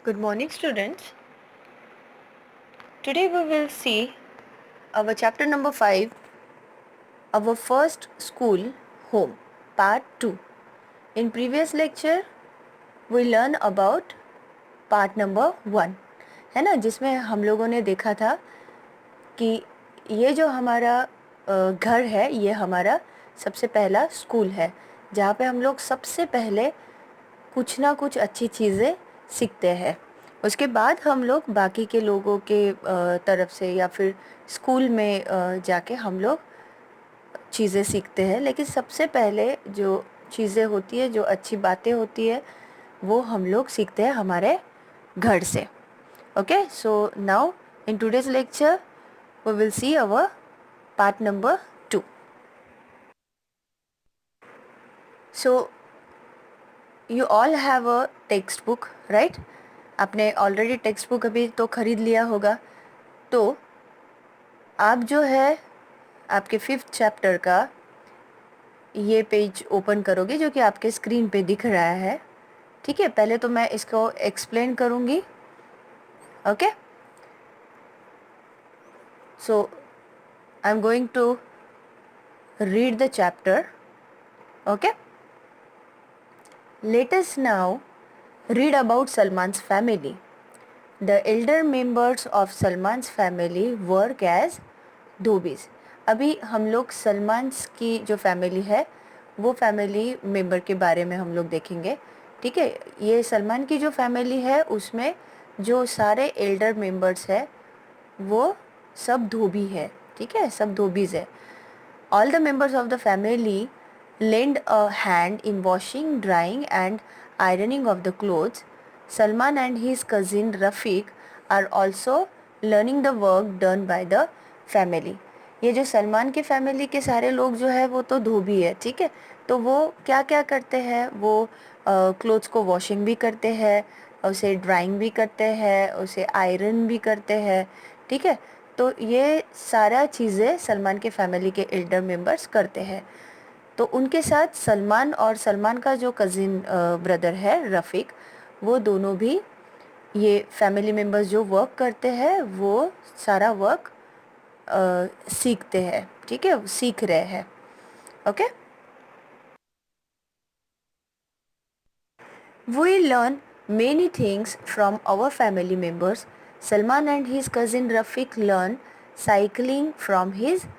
Good morning, students. Today we will see our chapter number 5, our first school home, part 2. In previous lecture, we learn about part number 1, है ना, जिसमें हम लोगों ने देखा था कि ये जो हमारा घर है, ये हमारा सबसे पहला स्कूल है, जहाँ पे हम लोग सबसे पहले कुछ ना कुछ अच्छी चीज़ें सीखते हैं। उसके बाद हम लोग बाकी के लोगों के तरफ से या फिर स्कूल में जाके हम लोग चीज़ें सीखते हैं, लेकिन सबसे पहले जो चीज़ें होती है, जो अच्छी बातें होती है, वो हम लोग सीखते हैं हमारे घर से। Okay, so now in today's lecture we will see our part number 2. So you all have a textbook, right? आपने ऑलरेडी टेक्स्ट बुक अभी तो ख़रीद लिया होगा। तो आप जो है आपके 5th चैप्टर का ये पेज ओपन करोगे जो कि आपके स्क्रीन पे दिख रहा है, ठीक है? पहले तो मैं इसको एक्सप्लेन करूँगी, okay? So I am going to read the chapter, okay? Let us now read about Salman's family. The elder members of Salman's family work as धोबीज। अभी हम लोग सलमान की जो फैमिली है वो फैमिली मेंबर के बारे में हम लोग देखेंगे, ठीक है? ये सलमान की जो फैमिली है उसमें जो सारे एल्डर मेंबर्स है वो सब धोबी है, ठीक है? सब धोबीज है। All the members of the family lend a hand in washing, drying and ironing of the clothes. Salman and his cousin Rafiq are also learning the work done by the family. ये जो सलमान की family के सारे लोग जो है वो तो धोबी है, ठीक है? तो वो क्या क्या करते हैं, वो क्लोथ्स को वॉशिंग भी करते हैं, उसे ड्राइंग भी करते हैं, उसे आयरन भी करते हैं, ठीक है? तो ये सारा चीज़ें सलमान के फैमिली के एल्डर मेंबर्स करते हैं। तो उनके साथ सलमान और सलमान का जो कज़िन ब्रदर है रफ़ीक, वो दोनों भी ये फैमिली मेंबर्स जो वर्क करते हैं वो सारा वर्क सीखते हैं, ठीक है? सीख रहे हैं, okay? We learn many things from our family members. Salman and his cousin Rafiq learn cycling from his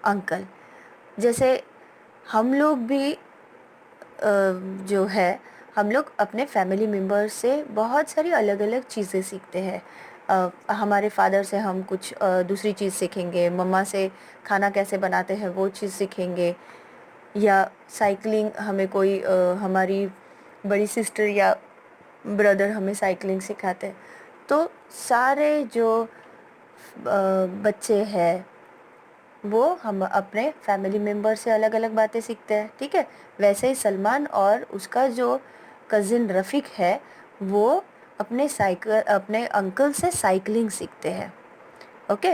uncle. जैसे हम लोग भी जो है हम लोग अपने फैमिली मेम्बर से बहुत सारी अलग अलग चीज़ें सीखते हैं। हमारे फादर से हम कुछ दूसरी चीज़ सीखेंगे, मम्मा से खाना कैसे बनाते हैं वो चीज़ सीखेंगे, या साइकिलिंग हमें कोई हमारी बड़ी सिस्टर या ब्रदर हमें साइकिलिंग सिखाते हैं। तो सारे जो बच्चे हैं वो हम अपने फैमिली मेम्बर से अलग अलग बातें सीखते हैं, ठीक है? वैसे ही सलमान और उसका जो कज़िन रफ़ीक है वो अपने अंकल से साइकिलिंग सीखते हैं, ओके?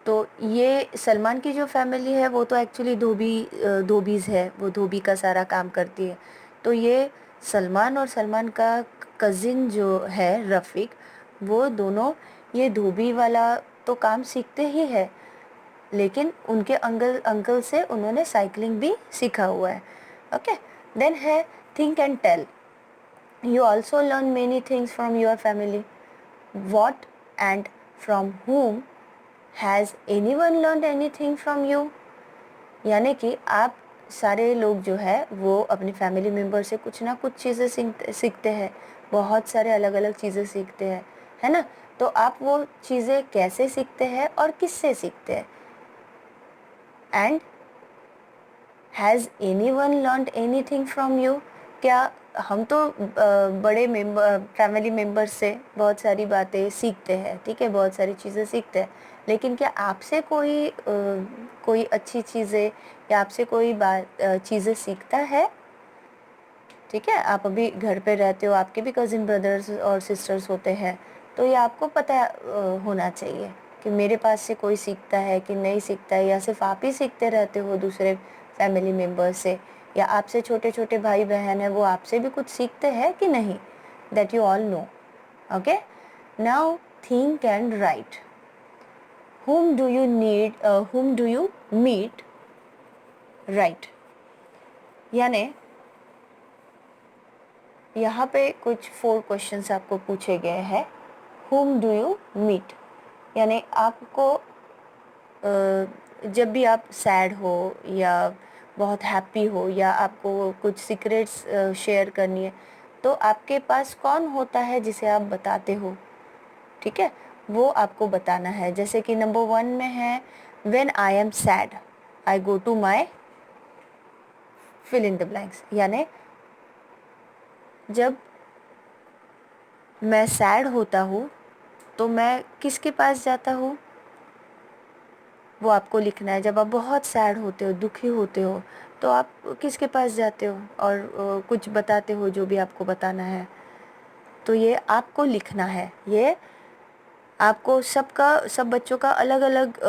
तो ये सलमान की जो फैमिली है वो तो एक्चुअली धोबीज़ है, वो धोबी का सारा काम करती है। तो ये सलमान और सलमान का कज़िन जो है रफ़ीक, वो दोनों ये धोबी वाला तो काम सीखते ही है, लेकिन उनके अंकल से उन्होंने साइकिलिंग भी सीखा हुआ है, ओके? देन है think and tell. You also learn many things from your family. What and from whom has anyone learned anything from you? यानी कि आप सारे लोग जो है वो अपनी फैमिली मेम्बर से कुछ ना कुछ चीज़ें सीखते हैं, बहुत सारे अलग अलग चीज़ें सीखते हैं, है ना? तो आप वो चीज़ें कैसे सीखते हैं और किससे सीखते हैं? And has anyone learned anything from you? क्या हम तो बड़े फैमिली मेम्बर से बहुत सारी बातें सीखते हैं, ठीक है? बहुत सारी चीज़ें सीखते हैं, लेकिन क्या आपसे कोई अच्छी चीज़ें या आपसे कोई चीज़ें सीखता है? ठीक है? आप अभी घर पे रहते हो, आपके भी कज़िन ब्रदर्स और सिस्टर्स होते हैं, तो ये आपको पता होना चाहिए कि मेरे पास से कोई सीखता है कि नहीं सीखता है, या सिर्फ आप ही सीखते रहते हो दूसरे फैमिली मेम्बर्स से, या आपसे छोटे छोटे भाई बहन हैं वो आपसे भी कुछ सीखते हैं कि नहीं? That you all know, Okay, now think and write. Whom do you meet? Write. यानी यहाँ पे कुछ 4 क्वेश्चंस आपको पूछे गए हैं. Whom do you meet? यानी आपको जब भी आप सैड हो या बहुत हैप्पी हो या आपको कुछ सीक्रेट्स शेयर करनी है, तो आपके पास कौन होता है जिसे आप बताते हो, ठीक है, वो आपको बताना है. जैसे कि नंबर 1 में है when I am sad I go to my fill in the blanks. यानी जब मैं सैड होता हूँ तो मैं किसके पास जाता हूँ, वो आपको लिखना है. जब आप बहुत सैड होते हो, दुखी होते हो, तो आप किसके पास जाते हो और कुछ बताते हो जो भी आपको बताना है. तो ये आपको लिखना है. ये आपको सब बच्चों का अलग अलग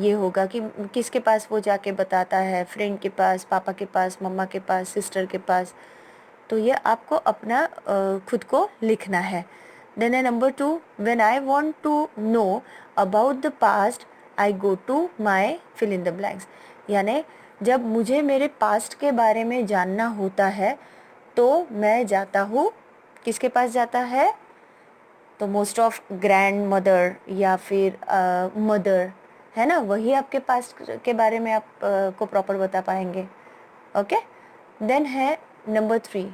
ये होगा कि किसके पास वो जाके बताता है, फ्रेंड के पास, पापा के पास, मम्मा के पास, सिस्टर के पास. तो ये आपको अपना खुद को लिखना है. देन है number 2, when I want to know about the past I go to my fill in the blanks. यानी जब मुझे मेरे पास्ट के बारे में जानना होता है तो मैं जाता हूँ, किसके पास जाता है, तो मोस्ट ऑफ ग्रैंड मदर या फिर मदर, है ना, वही आपके पास्ट के बारे में आप को प्रॉपर बता पाएंगे. ओके. देन है number 3,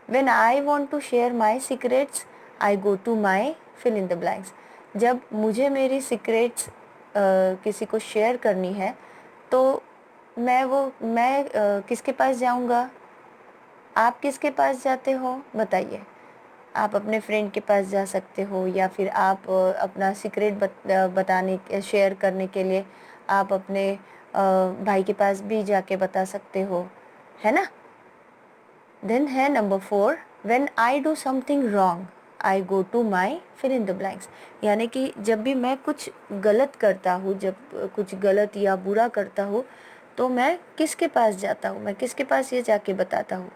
when I want to share my secrets I go to my fill in the blanks. जब मुझे मेरी सीक्रेट्स किसी को शेयर करनी है तो मैं किसके पास जाऊंगा. आप किसके पास जाते हो बताइए. आप अपने फ्रेंड के पास जा सकते हो या फिर आप अपना सीक्रेट बताने शेयर करने के लिए आप अपने भाई के पास भी जाके बता सकते हो, है ना. देन है number 4, when I do something wrong I go to my fill in the blanks. यानी कि जब भी मैं कुछ गलत करता हूँ, जब कुछ गलत या बुरा करता हूँ, तो मैं किसके पास जाता हूँ, मैं किसके पास ये जाके बताता हूँ.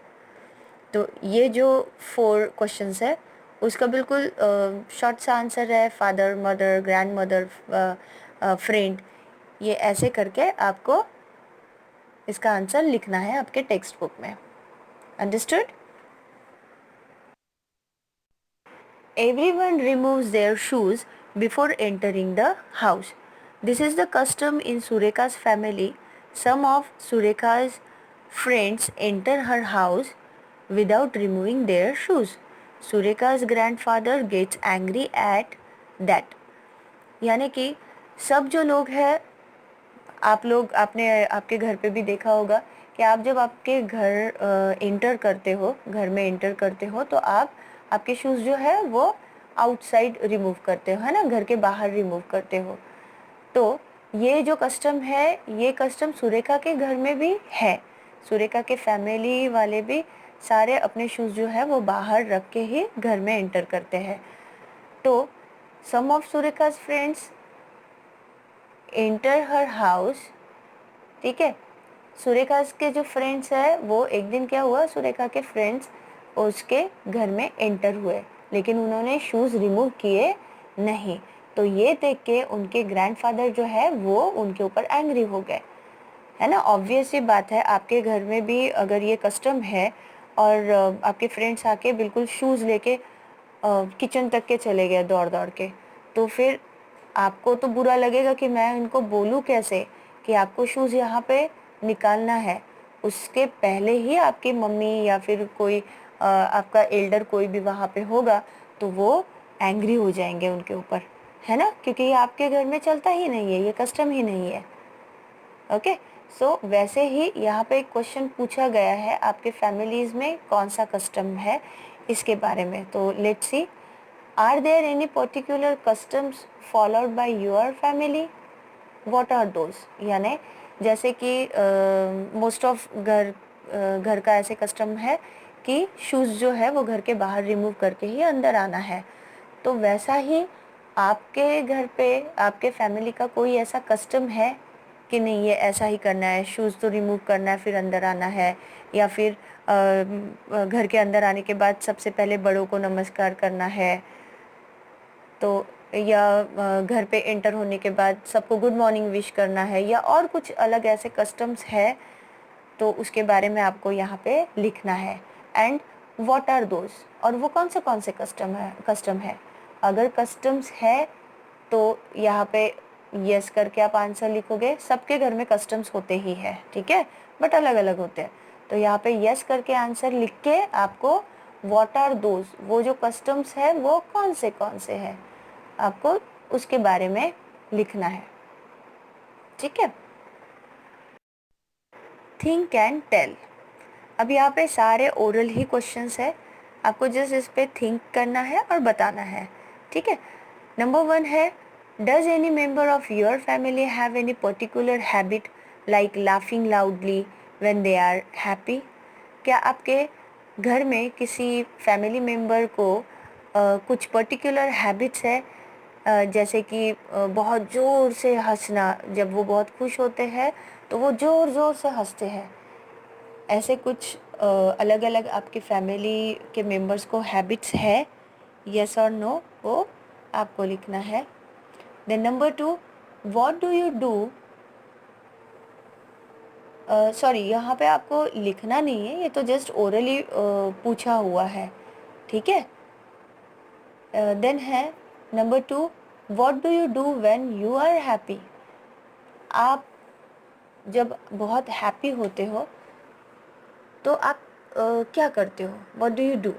तो ये जो 4 क्वेश्चंस है उसका बिल्कुल शॉर्ट सा आंसर है father, mother, grand mother, friend. ये ऐसे करके आपको इसका आंसर लिखना है आपके टेक्स्ट बुक में. Understood. Everyone removes their shoes before entering the house. This is the custom in Sureka's family. Some of Sureka's friends enter her house without removing their shoes. Sureka's grandfather gets angry at that. यानी कि सब जो लोग हैं, आप लोग आपने आपके घर पे भी देखा होगा कि आप जब आपके घर एंटर करते हो, घर में एंटर करते हो, तो आप आपके शूज़ जो है वो आउटसाइड रिमूव करते हो, है ना, घर के बाहर रिमूव करते हो. तो ये जो कस्टम है, ये कस्टम सुरेखा के घर में भी है. सुरेखा के फैमिली वाले भी सारे अपने शूज़ जो है वो बाहर रख के ही घर में एंटर करते हैं. तो some of Surekha's friends enter her house. ठीक है. सुरेखा के जो फ्रेंड्स है वो एक दिन क्या हुआ, सुरेखा के फ्रेंड्स उसके घर में एंटर हुए लेकिन उन्होंने शूज़ रिमूव किए नहीं. तो ये देख के उनके ग्रैंडफादर जो है वो उनके ऊपर एंग्री हो गए, है ना. ऑब्वियस ही बात है, आपके घर में भी अगर ये कस्टम है और आपके फ्रेंड्स आके बिल्कुल शूज़ लेके किचन तक के चले गए दौड़ दौड़ के, तो फिर आपको तो बुरा लगेगा कि मैं इनको बोलूँ कैसे कि आपको शूज़ यहाँ पे निकालना है. उसके पहले ही आपकी मम्मी या फिर कोई आपका एल्डर कोई भी वहाँ पे होगा तो वो एंग्री हो जाएंगे उनके ऊपर, है ना, क्योंकि ये आपके घर में चलता ही नहीं है, ये कस्टम ही नहीं है. ओके. सो वैसे ही यहाँ पे एक क्वेश्चन पूछा गया है आपके फैमिलीज़ में कौन सा कस्टम है इसके बारे में. तो let's see, are there any particular customs followed by your family, what are those. यानी जैसे कि मोस्ट ऑफ घर का ऐसे कस्टम है कि शूज़ जो है वो घर के बाहर रिमूव करके ही अंदर आना है. तो वैसा ही आपके घर पे आपके फैमिली का कोई ऐसा कस्टम है कि नहीं ये ऐसा ही करना है, शूज़ तो रिमूव करना है फिर अंदर आना है, या फिर घर के अंदर आने के बाद सबसे पहले बड़ों को नमस्कार करना है, तो या घर पे एंटर होने के बाद सबको गुड मॉर्निंग विश करना है, या और कुछ अलग ऐसे कस्टम्स है तो उसके बारे में आपको यहाँ पे लिखना है। एंड व्हाट आर दोज, और वो कौन से कस्टम है। अगर कस्टम्स है तो यहाँ पे यस करके आप आंसर लिखोगे। सबके घर में कस्टम्स होते ही है, ठीक है, बट अलग अलग होते हैं। तो यहाँ पे यस करके आंसर लिख के आपको व्हाट आर दोज, वो जो कस्टम्स है वो कौन से हैं, आपको उसके बारे में लिखना है, ठीक है। थिंक एंड टेल, अब यहाँ पे सारे ओरल ही क्वेश्चंस है, आपको जस्ट इस पे थिंक करना है और बताना है, ठीक है। नंबर 1 है, does any member of your family have any particular habit like laughing loudly when they are happy. क्या आपके घर में किसी फैमिली मेंबर को कुछ पर्टिकुलर हैबिट्स है, जैसे कि बहुत ज़ोर से हंसना, जब वो बहुत खुश होते हैं तो वो ज़ोर ज़ोर से हंसते हैं। ऐसे कुछ अलग अलग आपकी फैमिली के मेंबर्स को हैबिट्स है, यस और नो, वो आपको लिखना है। Then number 2, what do you do, sorry यहाँ पे आपको लिखना नहीं है, ये तो जस्ट ओरली पूछा हुआ है, ठीक है। देन है number 2, what do you do when you are happy. आप जब बहुत हैप्पी होते हो तो आप क्या करते हो, व्हाट डू यू डू।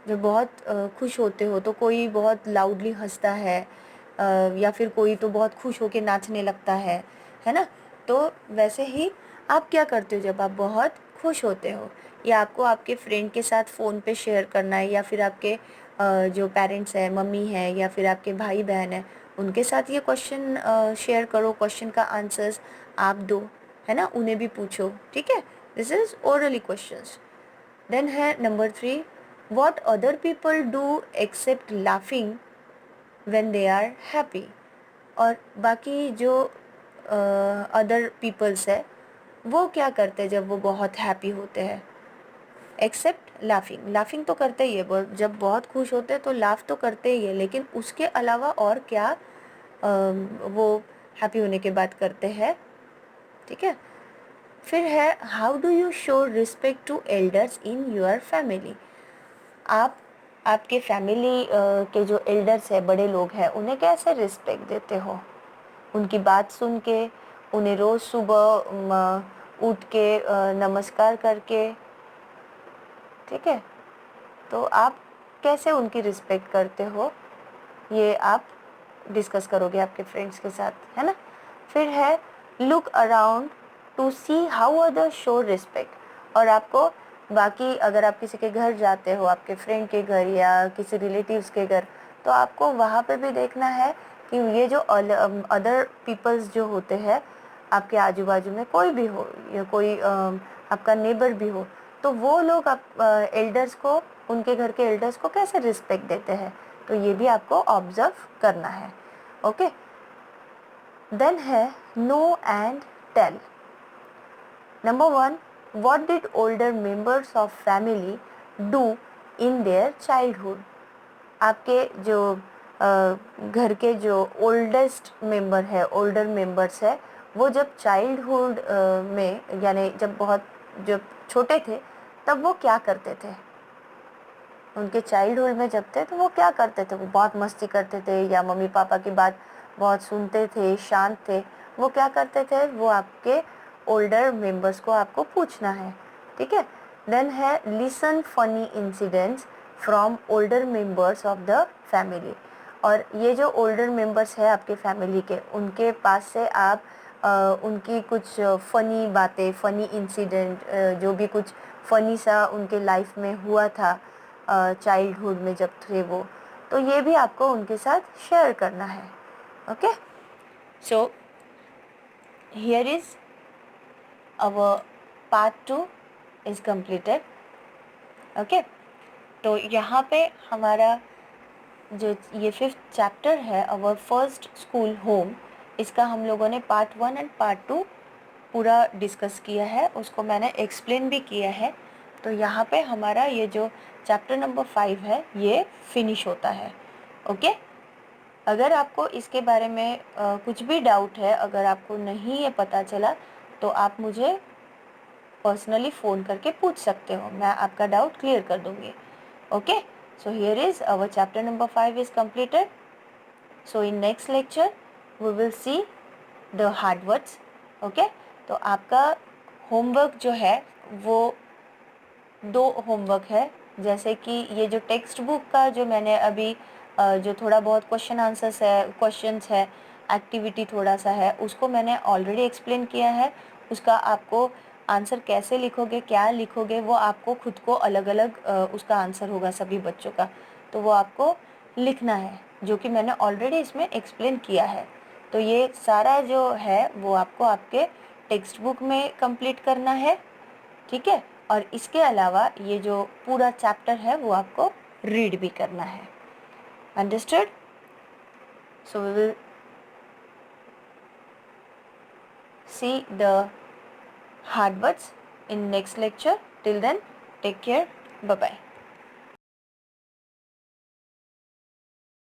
जब बहुत खुश होते हो तो कोई बहुत लाउडली हंसता है, या फिर कोई तो बहुत खुश होके नाचने लगता है ना। तो वैसे ही आप क्या करते हो जब आप बहुत खुश होते हो, या आपको आपके फ्रेंड के साथ फ़ोन पे शेयर करना है, या फिर आपके जो पेरेंट्स हैं, मम्मी है या फिर आपके भाई बहन है, उनके साथ ये क्वेश्चन शेयर करो, क्वेश्चन का आंसर्स आप दो, है ना, उन्हें भी पूछो, ठीक है। This is orally questions. Then है number 3, what other people do except laughing when they are happy। और बाकी जो अदर पीपल्स है वो क्या करते हैं जब वो बहुत हैप्पी होते हैं, एक्सेप्ट लाफिंग। लाफिंग तो करते ही है, जब बहुत खुश होते हैं तो लाफ तो करते ही है, लेकिन उसके अलावा और क्या वो हैप्पी होने के बाद करते हैं, ठीक है। फिर है, how do you show respect to elders in your family. आप आपके फैमिली के जो एल्डर्स है, बड़े लोग हैं, उन्हें कैसे रिस्पेक्ट देते हो, उनकी बात सुन के, उन्हें रोज़ सुबह उठ के नमस्कार करके, ठीक है। तो आप कैसे उनकी रिस्पेक्ट करते हो, ये आप डिस्कस करोगे आपके फ्रेंड्स के साथ, है ना। फिर है, look around two see how others show respect. और आपको बाकी, अगर आप किसी के घर जाते हो, आपके फ्रेंड के घर या किसी रिलेटिव्स के घर, तो आपको वहाँ पे भी देखना है कि ये जो अदर पीपल्स जो होते हैं आपके आजू बाजू में, कोई भी हो या कोई आपका नेबर भी हो, तो वो लोग आप एल्डर्स को, उनके घर के एल्डर्स को कैसे रिस्पेक्ट देते हैं, तो ये भी आपको ऑब्जर्व करना है, ओके। देन है, know and tell. Number 1, what did older members of family do in their childhood. आपके जो घर के जो ओल्डेस्ट मेंबर है, ओल्डर मेंबर्स है, वो जब चाइल्डहुड में, यानी जब छोटे थे, तब वो क्या करते थे, उनके चाइल्डहुड में जब थे तो वो क्या करते थे। वो बहुत मस्ती करते थे या मम्मी पापा की बात बहुत सुनते थे, शांत थे, वो क्या करते थे, वो आपके ओल्डर मेंबर्स को आपको पूछना है, ठीक है। देन है, listen funny incidents from older members of the family. और ये जो ओल्डर मेंबर्स है आपके फैमिली के, उनके पास से आप उनकी कुछ फ़नी बातें, फ़नी इंसिडेंट, जो भी कुछ फ़नी सा उनके लाइफ में हुआ था चाइल्डहुड में जब थे वो, तो ये भी आपको उनके साथ शेयर करना है, okay. So here is our part 2 is completed, okay. तो यहाँ पे हमारा जो ये 5th चैप्टर है, अवर फर्स्ट स्कूल होम, इसका हम लोगों ने पार्ट 1 एंड पार्ट 2 पूरा डिस्कस किया है, उसको मैंने एक्सप्लेन भी किया है। तो यहाँ पे हमारा ये जो चैप्टर नंबर 5 है ये फिनिश होता है, ओके। अगर आपको इसके बारे में कुछ भी डाउट है, अगर आपको नहीं ये पता चला, तो आप मुझे पर्सनली फ़ोन करके पूछ सकते हो, मैं आपका डाउट क्लियर कर दूँगी। Okay, so here is our chapter number 5 is completed. So in next lecture we will see the hard words. Okay, तो आपका होमवर्क जो है वो 2 होमवर्क है। जैसे कि ये जो टेक्स्ट बुक का जो मैंने अभी जो थोड़ा बहुत क्वेश्चंस है, एक्टिविटी थोड़ा सा है, उसको मैंने ऑलरेडी एक्सप्लेन किया है। उसका आपको आंसर कैसे लिखोगे, क्या लिखोगे, वो आपको खुद को अलग-अलग उसका आंसर होगा सभी बच्चों का, तो वो आपको लिखना है, जो कि मैंने ऑलरेडी इसमें एक्सप्लेन किया है। तो ये सारा जो है वो आपको आपके टेक्स्ट बुक में कंप्लीट करना है, ठीक है। और इसके अलावा ये जो पूरा चैप्टर है वो आपको रीड भी करना है. Understood? So we will see the hard words in next lecture. Till then, take care. Bye bye.